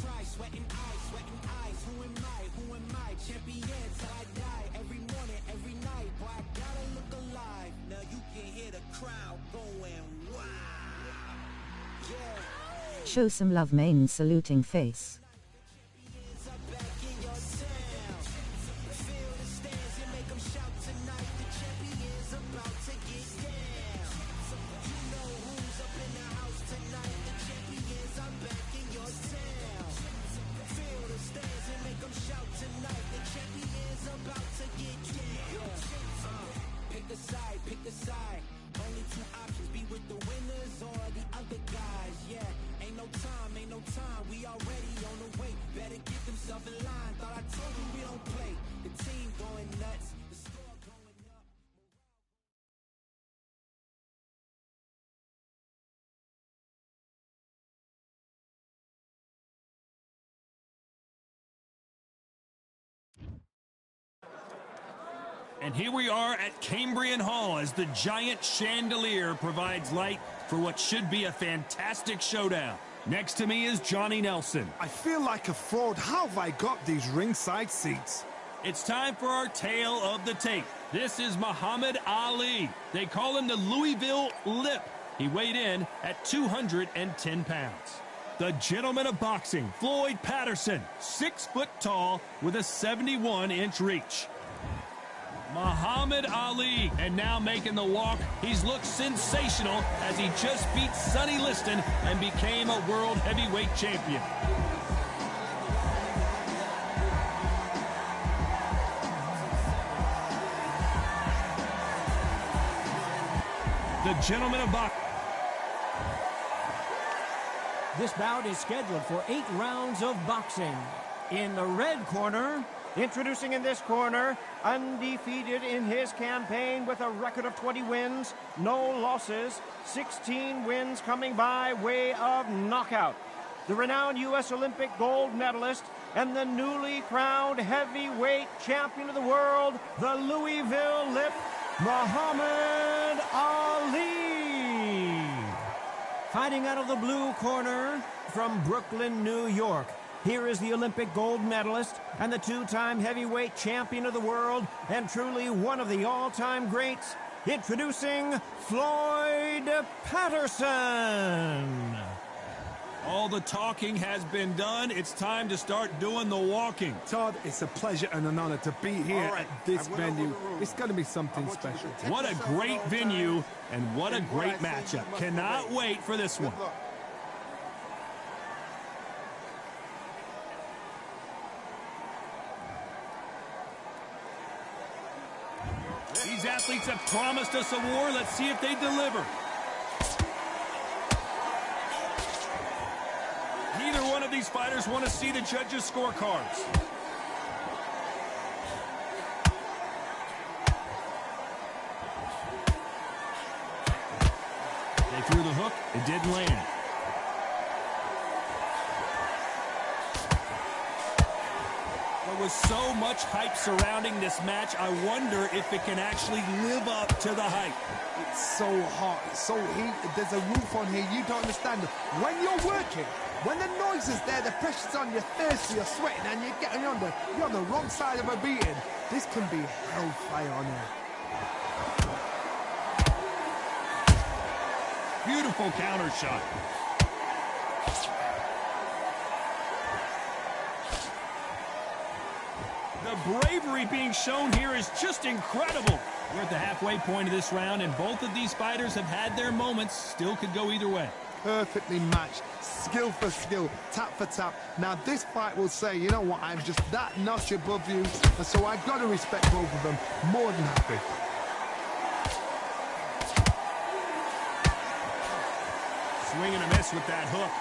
try, sweating eyes. Who am I? Champion till I die. Every morning, every night, boy, I gotta look alive. Now you can hear the crowd going, wow. Yeah. Show some love, main saluting face. Pick a side. Only two options, be with the winners or the other guys. Yeah, ain't no time. We already on the way. Better get themselves in line. Thought I told you we don't play. The team going nuts. The score going up. And here we are at Cambrian Hall as the giant chandelier provides light for what should be a fantastic showdown. Next to me is Johnny Nelson. I feel like a fraud. How have I got these ringside seats? It's time for our tale of the tape. This is Muhammad Ali. They call him the Louisville Lip. He weighed in at 210 pounds. The gentleman of boxing, Floyd Patterson, 6 foot tall with a 71-inch reach. Muhammad Ali, and now making the walk, he's looked sensational as he just beat Sonny Liston and became a world heavyweight champion. The gentleman of boxing. This bout is scheduled for 8 rounds of boxing. In the red corner, introducing in this corner, undefeated in his campaign with a record of 20 wins, no losses, 16 wins coming by way of knockout. The renowned U.S. Olympic gold medalist and the newly crowned heavyweight champion of the world, the Louisville Lip, Muhammad Ali. Fighting out of the blue corner from Brooklyn, New York, here is the Olympic gold medalist and the 2-time heavyweight champion of the world and truly one of the all-time greats, introducing Floyd Patterson. All the talking has been done. It's time to start doing the walking. Todd, it's a pleasure and an honor to be here at this venue. It's going to be something special. What a great venue and what a great matchup. Cannot wait for this one. These athletes have promised us a war. Let's see if they deliver. Neither one of these fighters want to see the judges' scorecards. They threw the hook. It didn't land. There was so much hype surrounding this match, I wonder if it can actually live up to the hype. It's so hot, it's so heated, there's a roof on here, you don't understand. When you're working, when the noise is there, the pressure's on, you're thirsty, you're sweating, and you're on the wrong side of a beating. This can be hellfire on here. Beautiful counter shot. The bravery being shown here is just incredible. We're at the halfway point of this round, and both of these fighters have had their moments. Still could go either way. Perfectly matched, skill for skill, tap for tap. Now this fight will say, you know what, I'm just that notch above you, and so I've got to respect both of them. More than happy. Swing and a miss with that hook.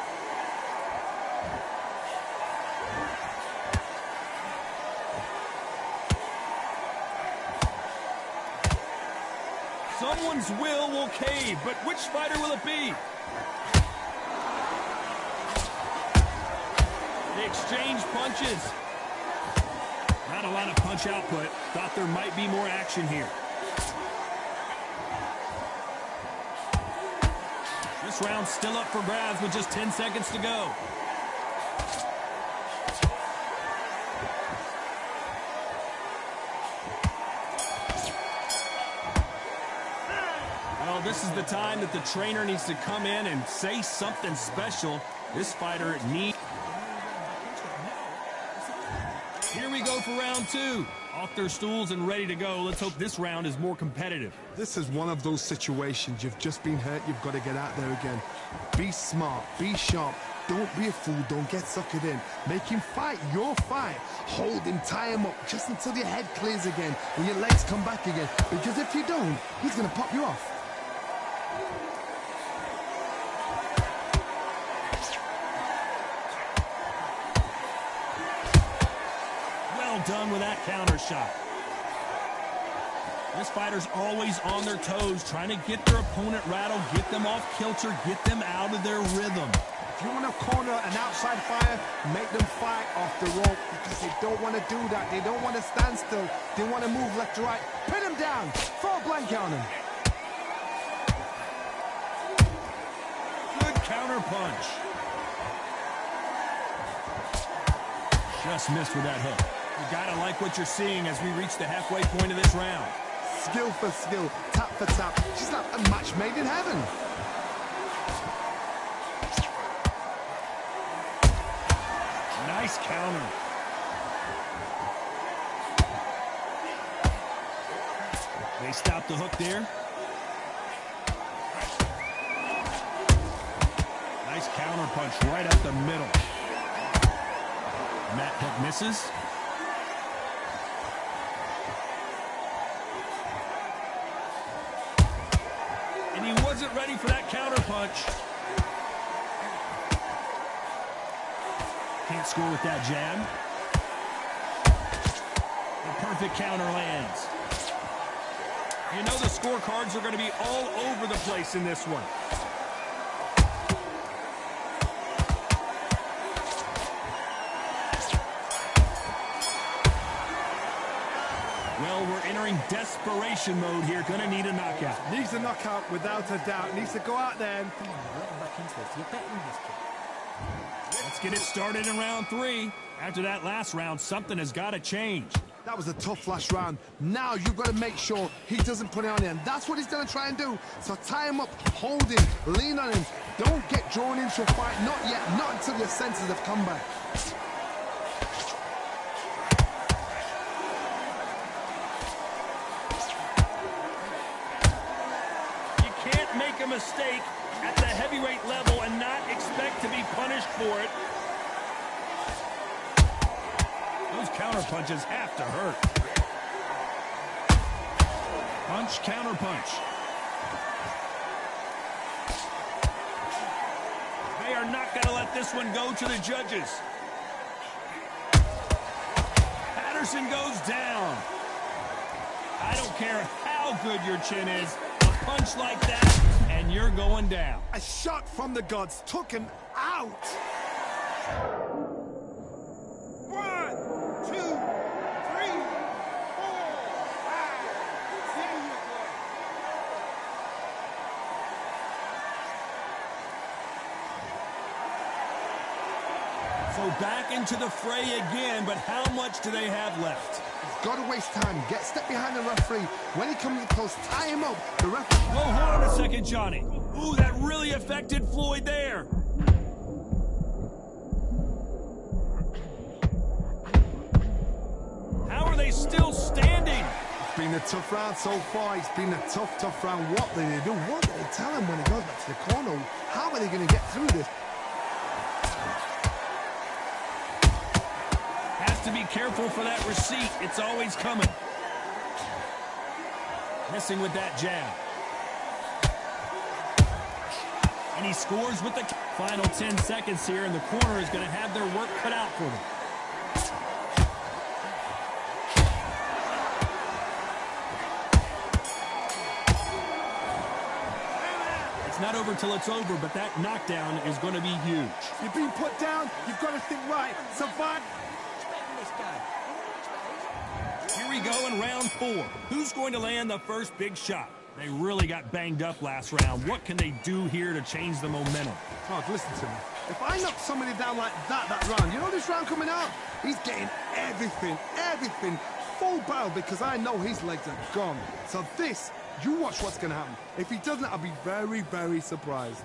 Someone's will cave, but which fighter will it be? They exchange punches. Not a lot of punch output. Thought there might be more action here. This round's still up for grabs with just 10 seconds to go. Well, this is the time that the trainer needs to come in and say something special. This fighter needs... Here we go for round 2. Off their stools and ready to go. Let's hope this round is more competitive. This is one of those situations. You've just been hurt. You've got to get out there again. Be smart. Be sharp. Don't be a fool. Don't get suckered in. Make him fight your fight. Hold him. Tie him up just until your head clears again and your legs come back again. Because if you don't, he's going to pop you off. Done with that counter shot. This fighter's always on their toes, trying to get their opponent rattled, get them off kilter, get them out of their rhythm. If you want to corner an outside fighter, make them fight off the rope because they don't want to do that. They don't want to stand still. They want to move left to right. Pin him down. Throw a blanket on him. Good counter punch. Just missed with that hook. You gotta like what you're seeing as we reach the halfway point of this round. Skill for skill, tap for tap. She's like a match made in heaven. Nice counter. They stopped the hook there. Nice counter punch right up the middle. And that hook misses. And he wasn't ready for that counter punch. Can't score with that jab. The perfect counter lands. You know the scorecards are going to be all over the place in this one. Well, we're entering desperation mode here. Going to need a knockout. Needs a knockout without a doubt. Needs to go out there and... Let's get it started in round 3. After that last round, something has got to change. That was a tough last round. Now you've got to make sure he doesn't put it on him. That's what he's going to try and do. So tie him up, hold him, lean on him. Don't get drawn into a fight. Not yet. Not until your senses have come back. You can't make a mistake at the heavyweight level and not expect to be punished for it. Those counter punches have to hurt. Punch, counter punch. They are not going to let this one go to the judges. Patterson goes down. I don't care how good your chin is. A punch like that, and you're going down. A shot from the gods took him out. 1, 2, 3, 4, 5, 6. So back into the fray again, but how much do they have left? Got to waste time. Get step behind the referee. When he comes close, tie him up. The referee... Whoa, hold on a second, Johnny. Ooh, that really affected Floyd there. How are they still standing? It's been a tough round so far. It's been a tough round. What do they do? What do they tell him when he goes back to the corner? How are they going to get through this? Has to be careful for that receipt. It's always coming. Missing with that jab. And he scores with the final 10 seconds here, and the corner is going to have their work cut out for them. It's not over till it's over, but that knockdown is going to be huge. You've been put down. You've got to think right. Survive. Here we go in round 4. Who's going to land the first big shot? They really got banged up last round. What can they do here to change the momentum? Todd, listen to me. If I knock somebody down like that round, you know this round coming out? He's getting everything, full barrel, because I know his legs are gone. So this You watch what's going to happen. If he doesn't, I'll be very, very surprised.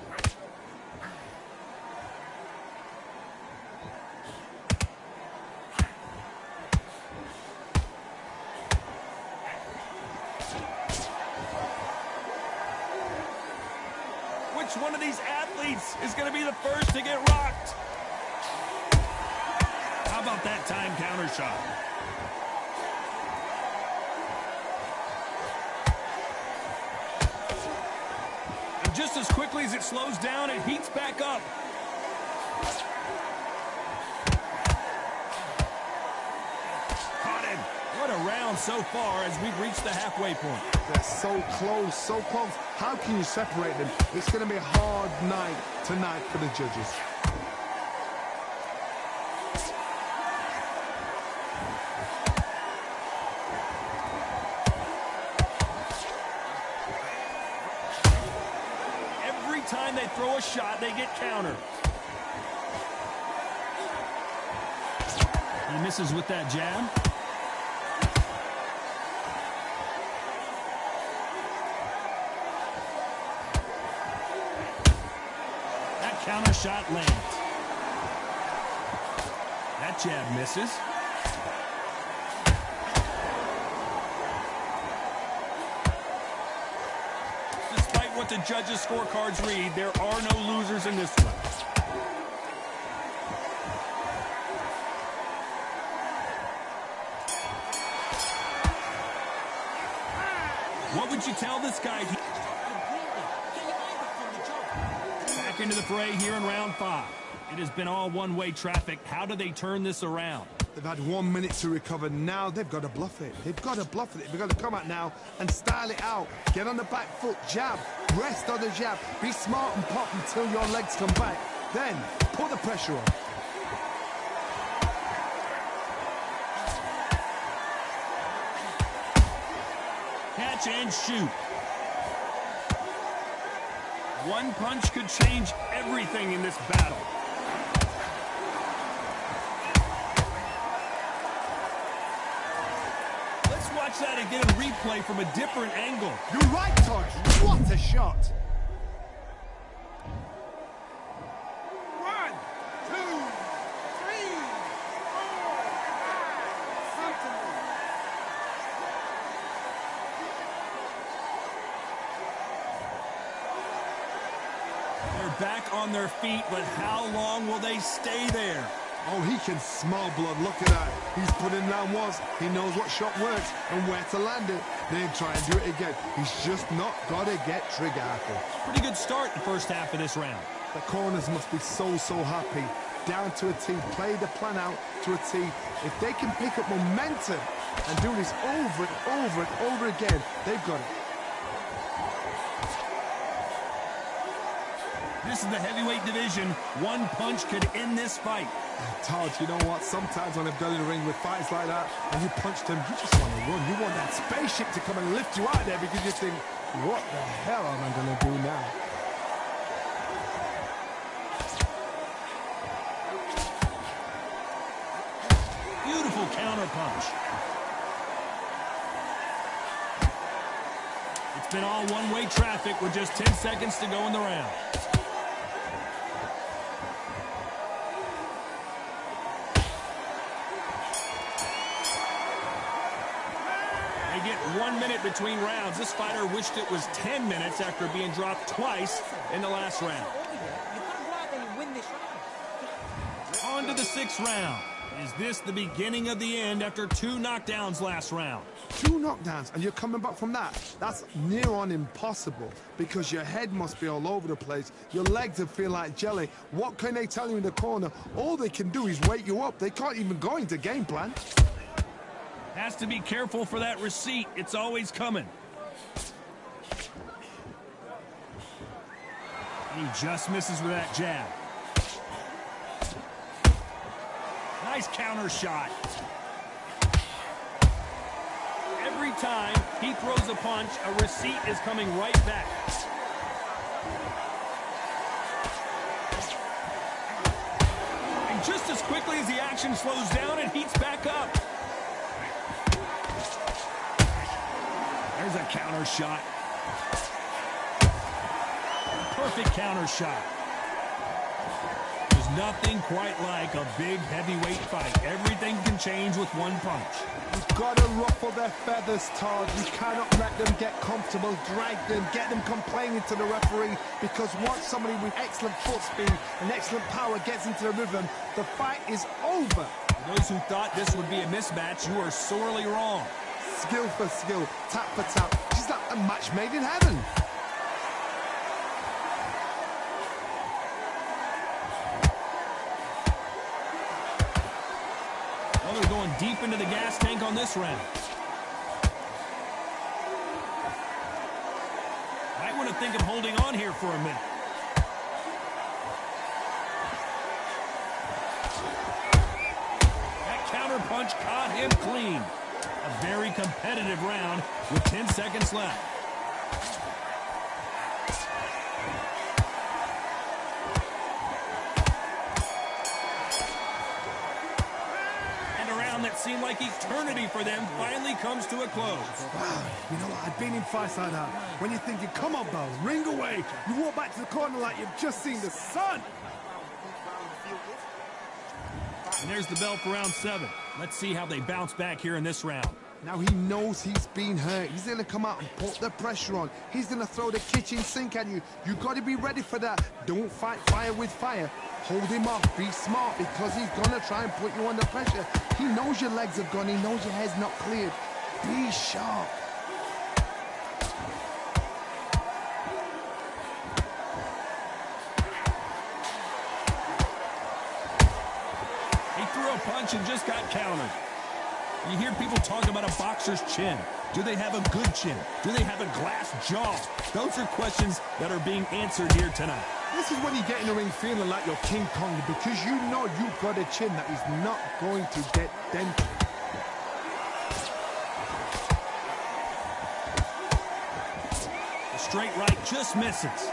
Which one of these athletes is going to be the first to get rocked? How about that time counter shot? And just as quickly as it slows down, it heats back up. Caught him. What a round so far as we've reached the halfway point. They're so close, so close. How can you separate them? It's going to be a hard night tonight for the judges. Every time they throw a shot, they get countered. He misses with that jab. Counter shot lands. That jab misses. Despite what the judges' scorecards read, there are no losers in this one. What would you tell this guy? Into the fray here in round 5. It has been all one-way traffic. How do they turn this around? They've had 1 minute to recover. Now they've got to bluff it. They've got to bluff it. They've got to come out now and style it out. Get on the back foot, jab, rest on the jab. Be smart and pop until your legs come back. Then put the pressure on. Catch and shoot. One punch could change everything in this battle. Let's watch that again in replay from a different angle. You're right, Todd. What a shot. 1, 2, 3, 4, They're back on their feet, but how long will they stay there? Oh, he can smell blood. Look at that. He's put in round once. He knows what shot works and where to land it. Then try and do it again. He's just not got to get trigger happy. Pretty good start the first half of this round. The corners must be so happy. Down to a T. Play the plan out to a T. If they can pick up momentum and do this over and over and over again, they've got it. This is the heavyweight division. One punch could end this fight. Todd, you know what? Sometimes when I've done in the ring with fights like that, and you punch them, you just want to run. You want that spaceship to come and lift you out there because you think, what the hell am I going to do now? Beautiful counter punch. It's been all one-way traffic with just 10 seconds to go in the round. They get 1 minute between rounds. This fighter wished it was 10 minutes after being dropped twice in the last round. On to the 6th round. Is this the beginning of the end after 2 knockdowns last round? 2 knockdowns, and you're coming back from that. That's near on impossible because your head must be all over the place. Your legs will feel like jelly. What can they tell you in the corner? All they can do is wake you up. They can't even go into game plan. Has to be careful for that receipt. It's always coming. He just misses with that jab. Nice counter shot. Every time he throws a punch, a receipt is coming right back. And just as quickly as the action slows down, it heats back up. There's a counter shot. perfect counter shot. There's nothing quite like a big heavyweight fight. Everything can change with one punch. You've got to ruffle their feathers, Todd. You cannot let them get comfortable, drag them, get them complaining to the referee, because once somebody with excellent foot speed and excellent power gets into the rhythm, the fight is over. For those who thought this would be a mismatch, you are sorely wrong. Skill for skill, tap for tap. She's like a match made in heaven. Well, they're going deep into the gas tank on this round. Might want to think of holding on here for a minute. That counter punch caught him clean. A very competitive round with 10 seconds left. And a round that seemed like eternity for them finally comes to a close. Wow, you know what? I've been in fights like that. When you're thinking, come on, Bell, ring away. You walk back to the corner like you've just seen the sun. And there's the bell for round 7. Let's see how they bounce back here in this round. Now he knows he's been hurt. He's going to come out and put the pressure on. He's going to throw the kitchen sink at you. You've got to be ready for that. Don't fight fire with fire. Hold him off. Be smart, because he's going to try and put you under pressure. He knows your legs have gone. He knows your head's not cleared. Be sharp. He threw a punch and just got countered. You hear people talk about a boxer's chin. Do they have a good chin? Do they have a glass jaw? Those are questions that are being answered here tonight. This is when you get in the ring feeling like you're King Kong, because you know you've got a chin that is not going to get dented. The straight right just misses.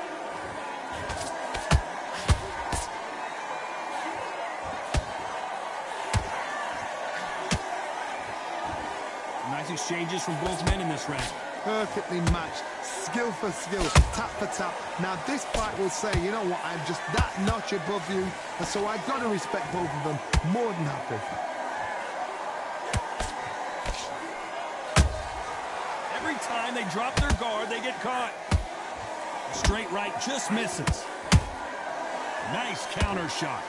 Nice exchanges from both men in this round. Perfectly matched, skill for skill, tap for tap. Now this fight will say, you know what, I'm just that notch above you, and so I've got to respect both of them. More than happy. Every time they drop their guard, they get caught. The straight right just misses. Nice counter shot.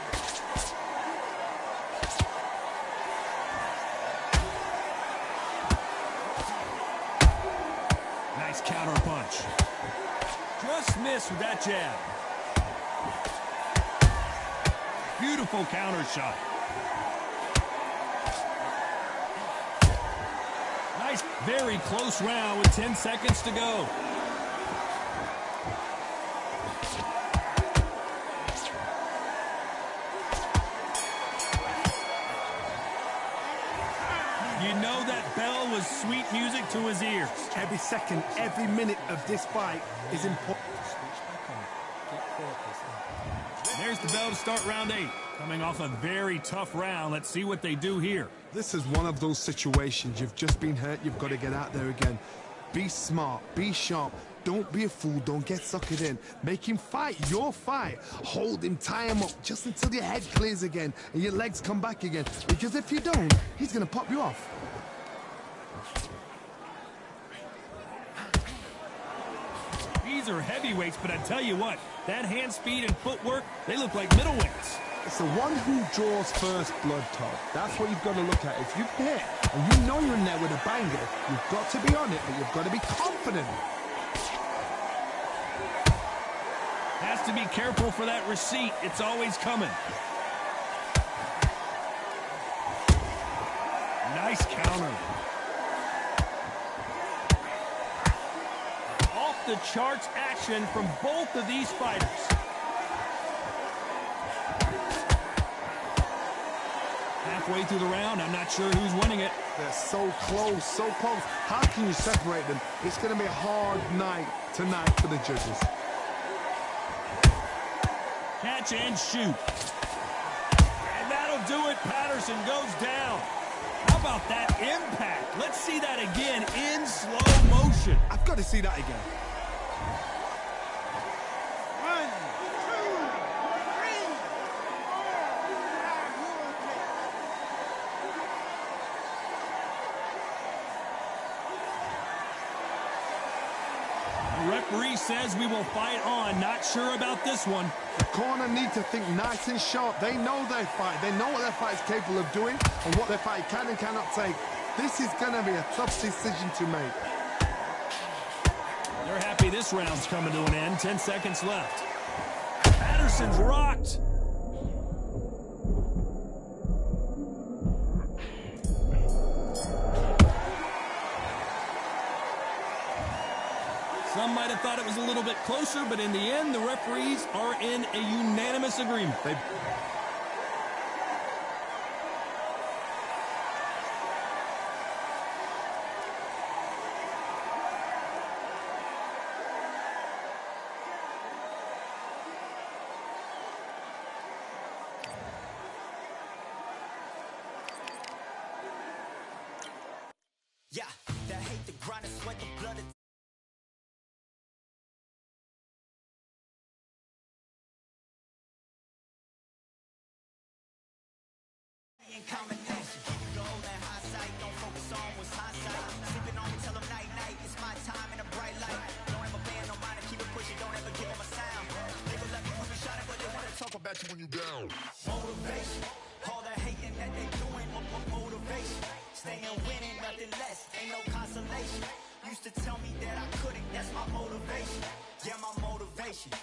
Nice counter punch. Just missed with that jab. Beautiful counter shot. Nice, very close round with 10 seconds to go. You know that bell was sweet music to his ears. Every second, every minute of this fight is important. There's the bell to start round 8. Coming off a very tough round. Let's see what they do here. This is one of those situations. You've just been hurt. You've got to get out there again. Be smart. Be sharp. Don't be a fool. Don't get suckered in. Make him fight your fight. Hold him, tie him up just until your head clears again and your legs come back again. Because if you don't, he's going to pop you off. These are heavyweights, but I tell you what, that hand speed and footwork, they look like middleweights. It's the one who draws first blood, Todd. That's what you've got to look at. If you've hit and you know you're in there with a banger, you've got to be on it, but you've got to be confident. Has to be careful for that receipt. It's always coming. Nice counter. Off the charts action from both of these fighters. Halfway through the round, I'm not sure who's winning it. They're so close, so close. How can you separate them? It's going to be a hard night tonight for the judges. Catch and shoot. And that'll do it. Patterson goes down. How about that impact? Let's see that again in slow motion. I've got to see that again. says we will fight on. Not sure about this one. The corner need to think nice and sharp. They know their fight. They know what their fight is capable of doing and what their fight can and cannot take. This is going to be a tough decision to make. They're happy this round's coming to an end. 10 seconds left. Patterson's rocked. Some might have thought it was a little bit closer, but in the end, the referees are in a unanimous agreement. Yeah, that hate, the grind, the sweat, the blood. In combination, keep it gold and high sight. Don't focus on what's hindsight. Sleeping on me, tell them night night. It's my time in a bright light. Don't ever band, no mind, keep it pushing. Don't ever give them a sound. They will let me move and shine it, but they wanna talk about you when you down. Motivation, all the hating that they doing. Motivation, staying winning, nothing less. Ain't no consolation. Used to tell me that I couldn't. That's my motivation. Yeah, my motivation.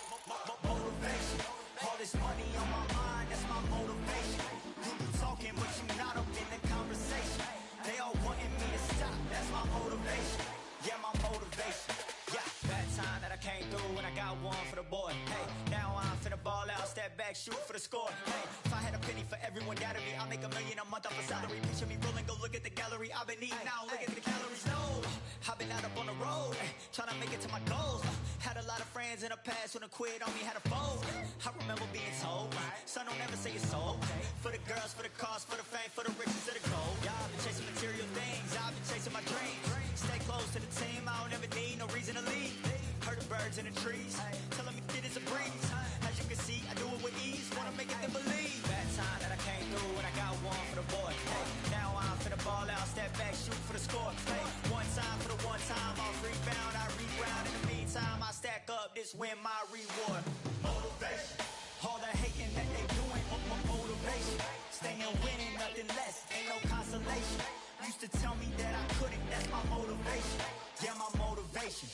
Motivation. All this money on my mind. That's my motivation. You be talking, but you not up in the conversation. They all wanting me to stop. That's my motivation. Yeah, my motivation. Yeah, bad time that I came through and I got one for the boy. Hey, now I'm finna ball out, step back, shoot for the score. Hey, if I had a penny for everyone doubting me, I'll make $1 million a month off a salary. Picture me rolling, go look at the gallery. I've been eating now, look at the calories. No, I've been out up on the road, trying to make it to my goals. Had a lot of friends in the past when I quit on me, had a fold. I remember being told, son, don't ever say it's sold. For the girls, for the cars, for the fame, for the riches, for the gold. Yeah, I've been chasing material things, I've been chasing my dreams. Stay close to the team, I don't ever need no reason to leave. Heard the birds in the trees, telling me it is a breeze. As you can see, I do it with ease, wanna make it to believe. Bad time that I came through and I got one for the boy. Hey, now I'm finna ball out, step back, shoot for the score. Hey, one time for the one time, I'll rebound, I reground. In the meantime, I stack up, this win my reward. Motivation, all the hating that they doing. Motivation, staying winning, nothing less, ain't no consolation. Used to tell me that I couldn't, that's my motivation. Yeah, my motivation.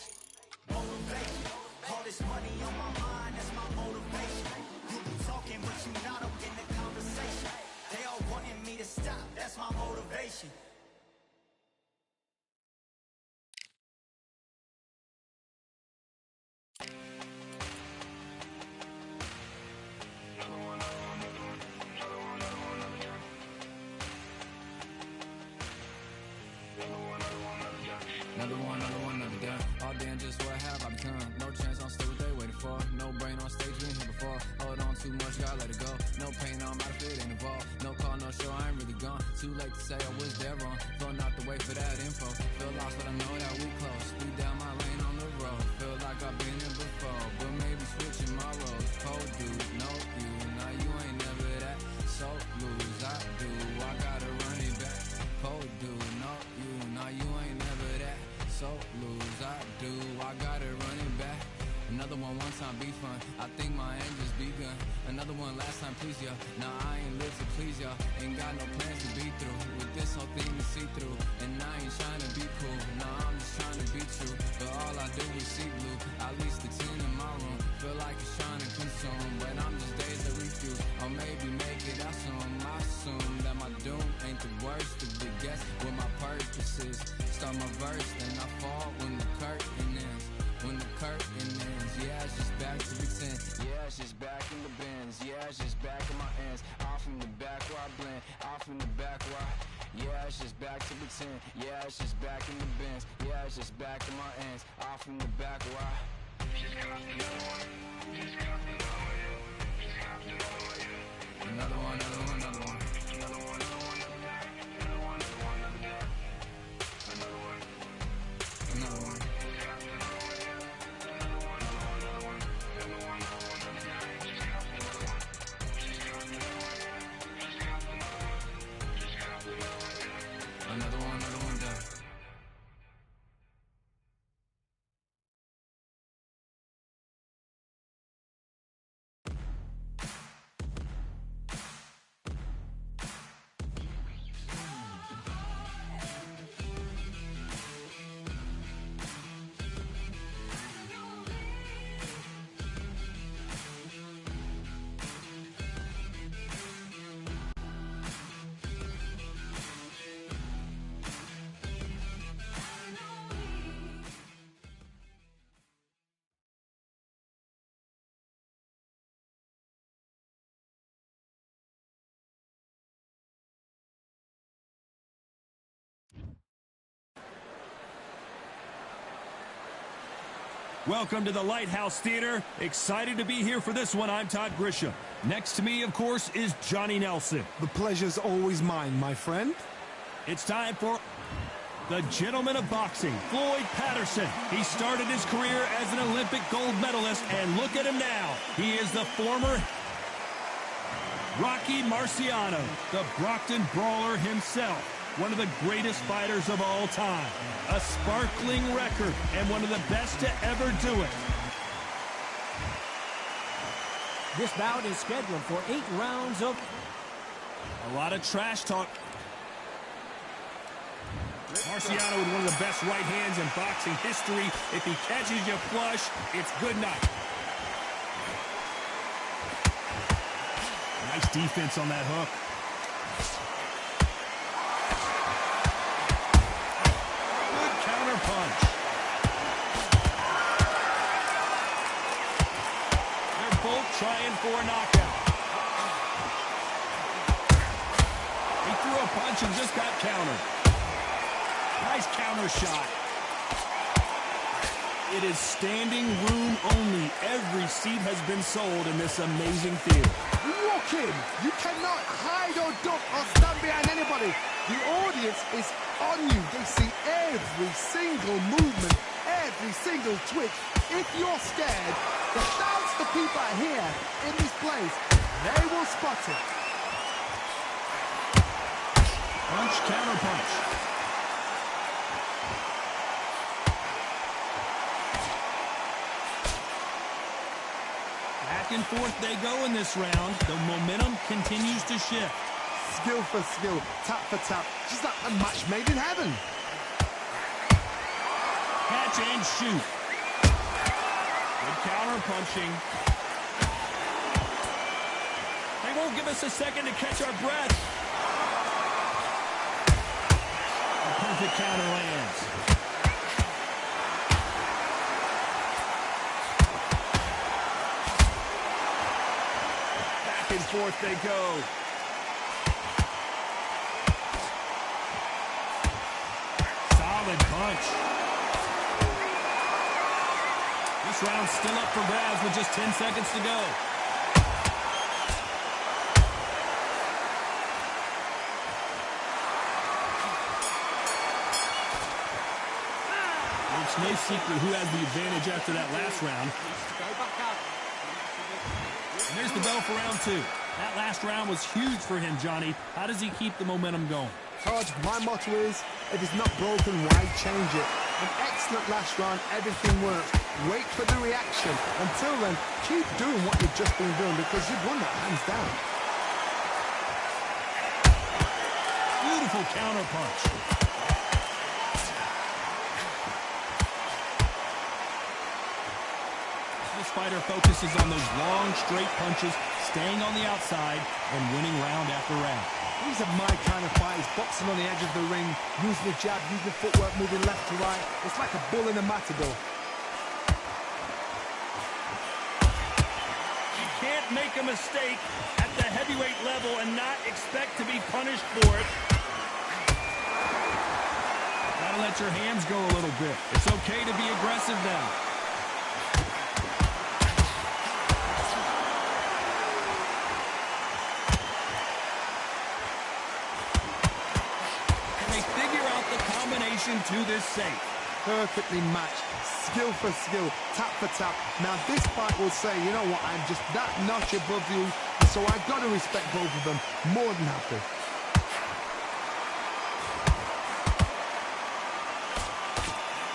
Motivation, all this money on my mind, that's my motivation. You be talking, but you not up in the conversation. They all wanting me to stop, that's my motivation. Another gun. All damn, just what have I become? No chance, I'm still what they waiting for. No brain on stage, been here before. Hold on too much, gotta let it go. No pain, I'm out of it, ain't involved. No call, no show, I ain't really gone. Too late to say I was there wrong. Throwing out the way for that info. Feel lost, but I know that we close. Speed down my lane on the road. Feel like I've been here before, but maybe switching my roles. Cold dude, no you. Now you ain't never that. So lose, I do. I gotta run it back. Cold dude, no you. Now you ain't never that. So lose, I do. I gotta run it back. Another one time be fun. I think my aim just begun. Another one last time, please y'all. Now I ain't live to please y'all. Ain't got no plans to be through. With this whole thing to see through. And I ain't trying to be cool. Nah, I'm just trying to be true. But all I do is see blue. At least the 10 in my room. Feel like it's trying to consume. But I'm just days to refuse. Or maybe make it out soon. I assume that my doom ain't the worst of the guess. What my purpose is. Start my verse, then I fall when the curtain ends. When the curtain ends, yeah, it's just back to pretend. Yeah, it's just back in the bins. Yeah, it's just back in my ends. Off in the back where I blend. Off in the back where yeah, it's just back to pretend. Yeah, it's just back in the bins. Yeah, it's just back in my ends. Off in the back where another one, another one, another one. Welcome to the Lighthouse Theater. Excited to be here for this one. I'm Todd Grisham. Next to me, of course, is Johnny Nelson. The pleasure's always mine, my friend. It's time for the gentleman of boxing, Floyd Patterson. He started his career as an Olympic gold medalist, and look at him now. He is the former Rocky Marciano, the Brockton Brawler himself. One of the greatest fighters of all time. A sparkling record and one of the best to ever do it. This bout is scheduled for 8 rounds of... A lot of trash talk. Marciano with one of the best right hands in boxing history. If he catches you flush, it's good night. Nice defense on that hook. Punch. They're both trying for a knockout. He threw a punch and just got countered. Nice counter shot. It is standing room only. Every seat has been sold in this amazing theater. Walk in. You cannot hide or duck or stand behind anybody. The audience is on you. They see every single movement, every single twitch. If you're scared, the thousands of people are here in this place. They will spot it. Punch, counter punch. Back and forth they go in this round. The momentum continues to shift. Skill for skill, tap for tap, just like a match made in heaven. Catch and shoot. Good counter punching. They won't give us a second to catch our breath. A perfect counter lands. Back and forth they go. Punch. This round's still up for grabs with just 10 seconds to go. It's no secret who has the advantage after that last round. And there's the bell for round 2. That last round was huge for him, Johnny. How does he keep the momentum going? Todd, my motto is, if it's not broken, why change it? An excellent last round, everything works. Wait for the reaction. Until then, keep doing what you've just been doing because you've won that hands down. Beautiful counter punch. This fighter focuses on those long, straight punches, staying on the outside and winning round after round. These are my kind of fighters, boxing on the edge of the ring, using the jab, using the footwork, moving left to right. It's like a bull in a matador. You can't make a mistake at the heavyweight level and not expect to be punished for it. Gotta let your hands go a little bit. It's okay to be aggressive now. To this safe. Perfectly matched, skill for skill, tap for tap. Now this fight will say, you know what, I'm just that notch above you, so I've got to respect both of them. More than happy.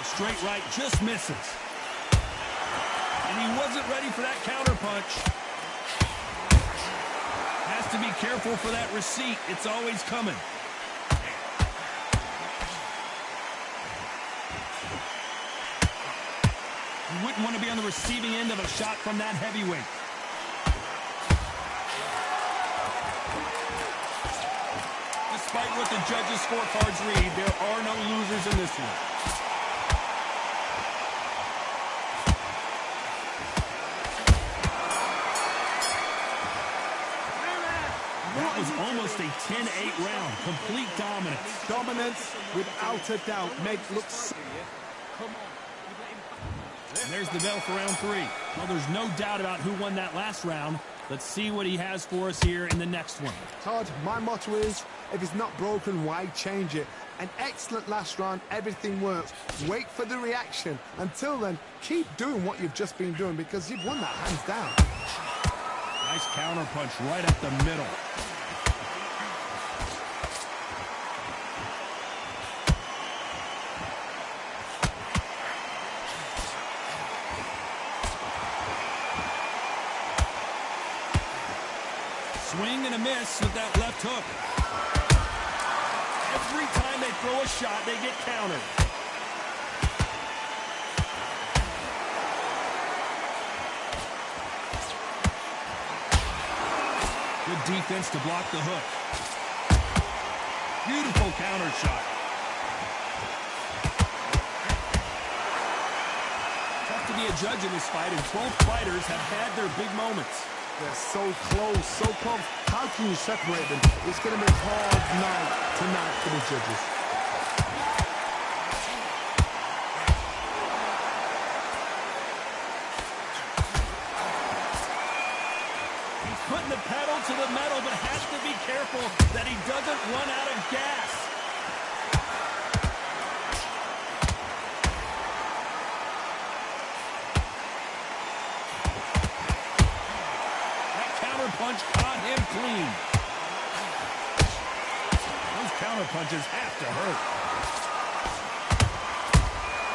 The straight right just misses. And he wasn't ready for that counter punch. Has to be careful for that receipt. It's always coming. You wouldn't want to be on the receiving end of a shot from that heavyweight. Despite what the judges' scorecards read, there are no losers in this one. That was almost a 10-8 round. Complete dominance. Dominance, without a doubt, make looks. And there's the bell for round 3. Well, there's no doubt about who won that last round. Let's see what he has for us here in the next one. Todd, my motto is, if it's not broken, why change it? An excellent last round, everything works. Wait for the reaction. Until then, keep doing what you've just been doing because you've won that hands down. Nice counter punch right up the middle. Swing and a miss with that left hook. Every time they throw a shot, they get countered. Good defense to block the hook. Beautiful counter shot. Tough to be a judge in this fight, and both fighters have had their big moments. They're so close, so close. How can you separate them? It's going to be a hard night tonight for the judges. He's putting the pedal to the metal, but has to be careful that he doesn't run out of gas. Punch caught him clean. Those counter punches have to hurt.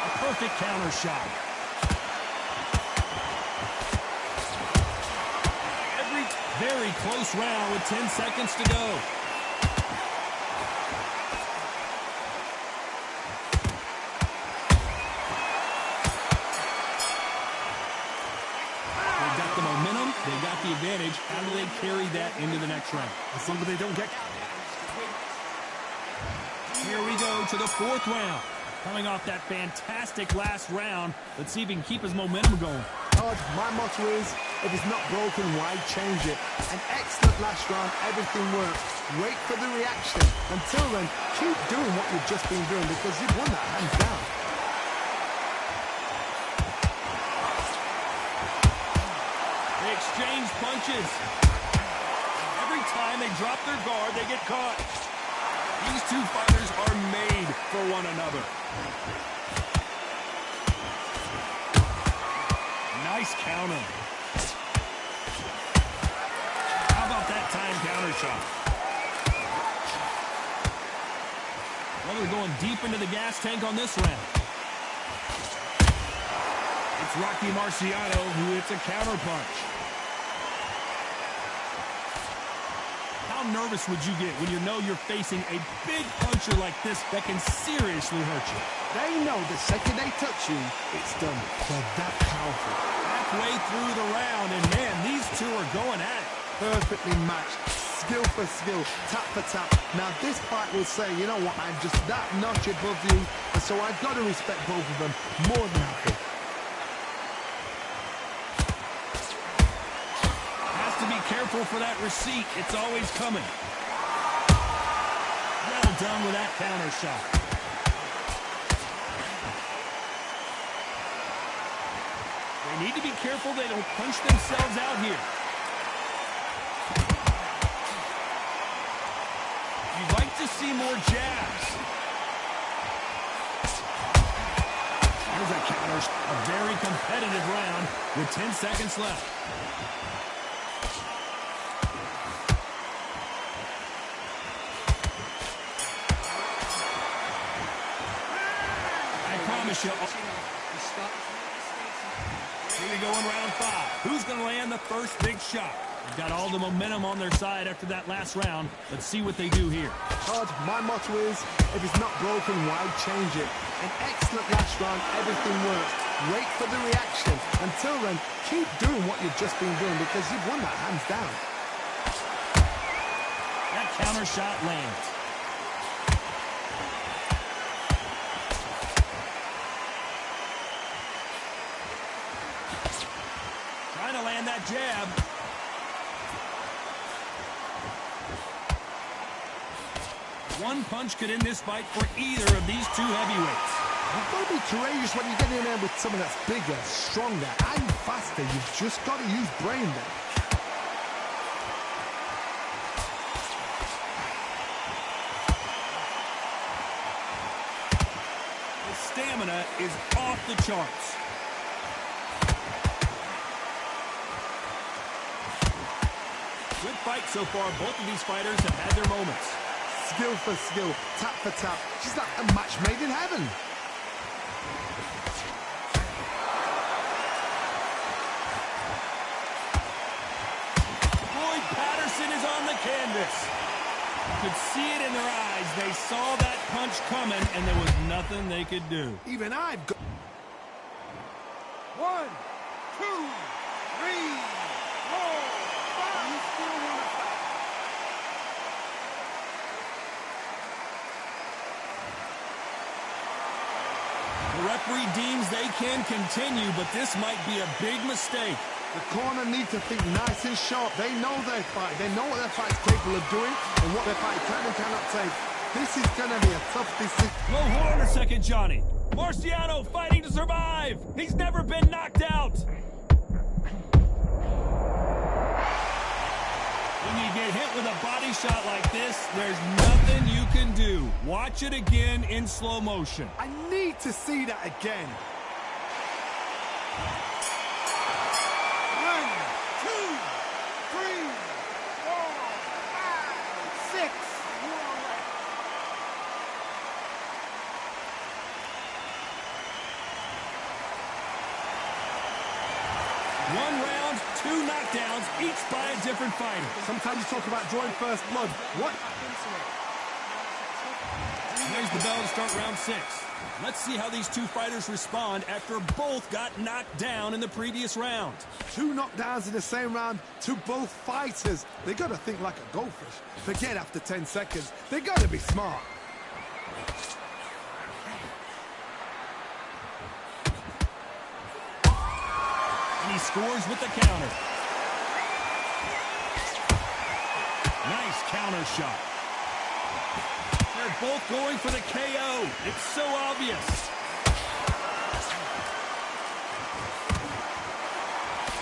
A perfect counter shot. Every very close round with 10 seconds to go. They got the advantage. How do they carry that into the next round? As long as they don't get... Here we go to the 4th round. Coming off that fantastic last round, let's see if he can keep his momentum going. Todd, my motto is, if it's not broken, why change it? An excellent last round, everything works. Wait for the reaction. Until then, keep doing what you've just been doing because you've won that hands down. Exchange punches. Every time they drop their guard, they get caught. These two fighters are made for one another. Nice counter. How about that time counter shot? Well, they're going deep into the gas tank on this round. It's Rocky Marciano who hits a counter punch. How nervous would you get when you know you're facing a big puncher like this that can seriously hurt you? They know the second they touch you, it's done. They're that powerful. Halfway through the round, and man, these two are going at it. Perfectly matched, skill for skill, tap for tap. Now this fight will say, you know what, I'm just that notch above you, and so I've got to respect both of them more than happy. Careful for that receipt. It's always coming. Well done with that counter shot. They need to be careful they don't punch themselves out here. You'd like to see more jabs. Here's a counter. A very competitive round with 10 seconds left. Here we go in round 5. Who's going to land the first big shot? They've got all the momentum on their side after that last round. Let's see what they do here. Todd, my motto is, if it's not broken, why change it? An excellent last round, everything works. Wait for the reaction. Until then, keep doing what you've just been doing because you've won that hands down. That counter shot lands. Trying to land that jab. One punch could end this fight for either of these two heavyweights. You've got to be courageous when you get in there with someone that's bigger, stronger, and faster. You've just got to use brain there. His stamina is off the charts. Good fight so far. Both of these fighters have had their moments. Skill for skill, tap for tap. She's like a match made in heaven. Floyd Patterson is on the canvas. You could see it in their eyes. They saw that punch coming, and there was nothing they could do. Even I've got... 1, 2, 3, 4, 5. You still want to fight? The referee deems they can continue, but this might be a big mistake. The corner need to think nice and sharp. They know their fight. They know what their fight's capable of doing and what their fight can and cannot take. This is going to be a tough decision. Well, hold on a second, Johnny. Marciano fighting to survive. He's never been knocked out. When you get hit with a body shot like this, there's nothing you can do. Watch it again in slow motion. I need to see that again. 1, 2, 3, 4, 5, 6. One round, 2 knockdowns, each by a different fighter. Sometimes you talk about drawing first blood. What? There's the bell to start round 6. Let's see how these two fighters respond after both got knocked down in the previous round. 2 knockdowns in the same round to both fighters. They got to think like a goldfish. Forget after 10 seconds. They got to be smart. And he scores with the counter. Nice counter shot. They're both going for the KO. It's so obvious.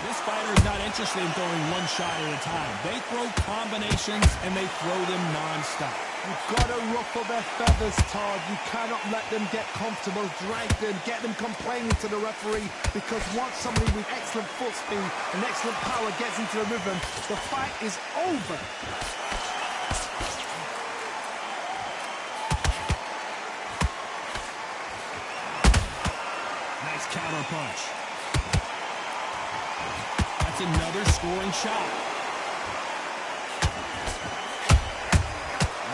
This fighter is not interested in throwing one shot at a time. They throw combinations and they throw them non-stop. You've got to ruffle their feathers, Todd. You cannot let them get comfortable, drag them, get them complaining to the referee, because once somebody with excellent foot speed and excellent power gets into the rhythm, the fight is over. Nice counter punch. That's another scoring shot.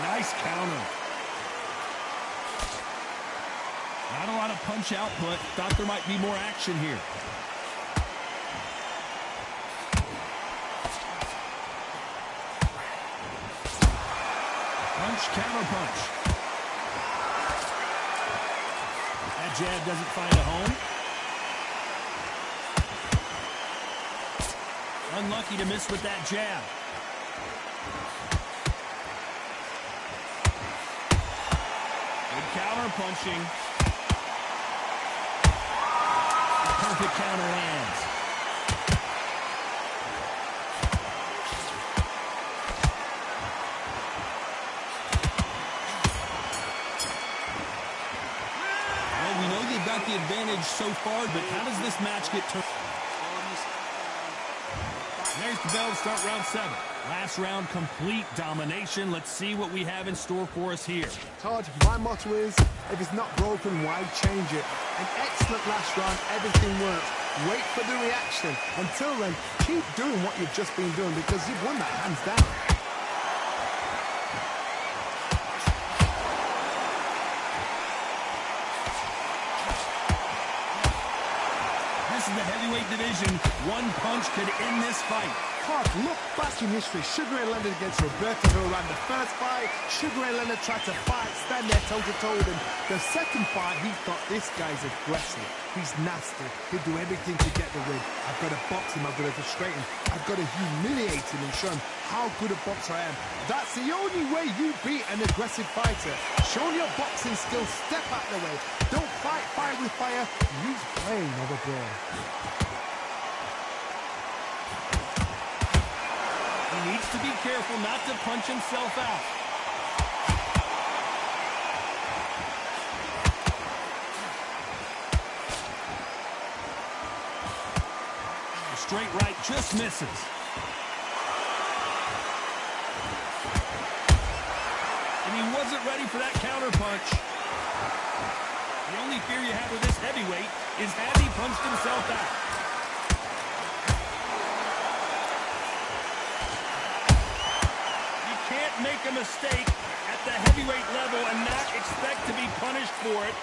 Nice counter. Not a lot of punch output. Thought there might be more action here. Punch, counter punch. That jab doesn't find a home. Unlucky to miss with that jab. Counter punching. Perfect counter lands. Well, we know they've got the advantage so far, but how does this match get turned? There's the bell to start round 7. Last round, complete domination. Let's see what we have in store for us here. Todd, my motto is, if it's not broken, why change it? An excellent last round, everything works. Wait for the reaction. Until then, keep doing what you've just been doing, because you've won that hands down. This is the heavyweight division. One punch could end this fight. Todd, look back in history. Sugar Ray Leonard against Roberto who ran the first fight. Sugar Ray Leonard tried to fight, stand there toe-to-toe with him. The second fight, he thought, this guy's aggressive. He's nasty. He'll do everything to get the win. I've got to box him. I've got to frustrate him. I've got to humiliate him and show him how good a boxer I am. That's the only way you beat an aggressive fighter. Show your boxing skills. Step out the way. Don't fight fight fire with fire, he's playing overboard. He needs to be careful not to punch himself out. The straight right just misses. And he wasn't ready for that counter punch. The only fear you have with this heavyweight is has he punched himself out. You can't make a mistake at the heavyweight level and not expect to be punished for it.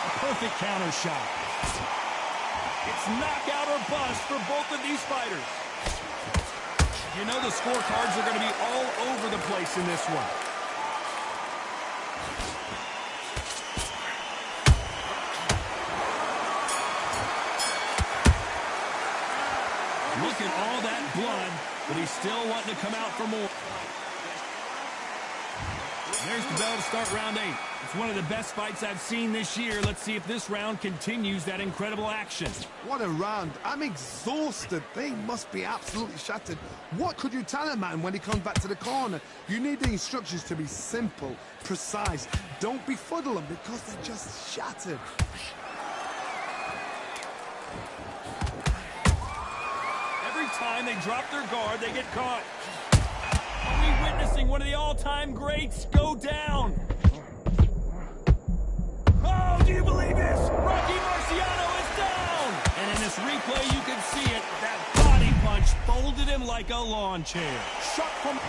A perfect counter shot. It's knockout or bust for both of these fighters. You know the scorecards are going to be all over the place in this one. Look at all that blood, but he's still wanting to come out for more. There's the bell to start round 8. It's one of the best fights I've seen this year. Let's see if this round continues that incredible action. What a round. I'm exhausted. They must be absolutely shattered. What could you tell a man when he comes back to the corner? You need the instructions to be simple, precise. Don't befuddle them because they're just shattered. Every time they drop their guard, they get caught. Are we witnessing one of the all-time greats go down? Oh, do you believe this? Rocky Marciano is down! And in this replay, you can see it. That body punch folded him like a lawn chair. Shot from...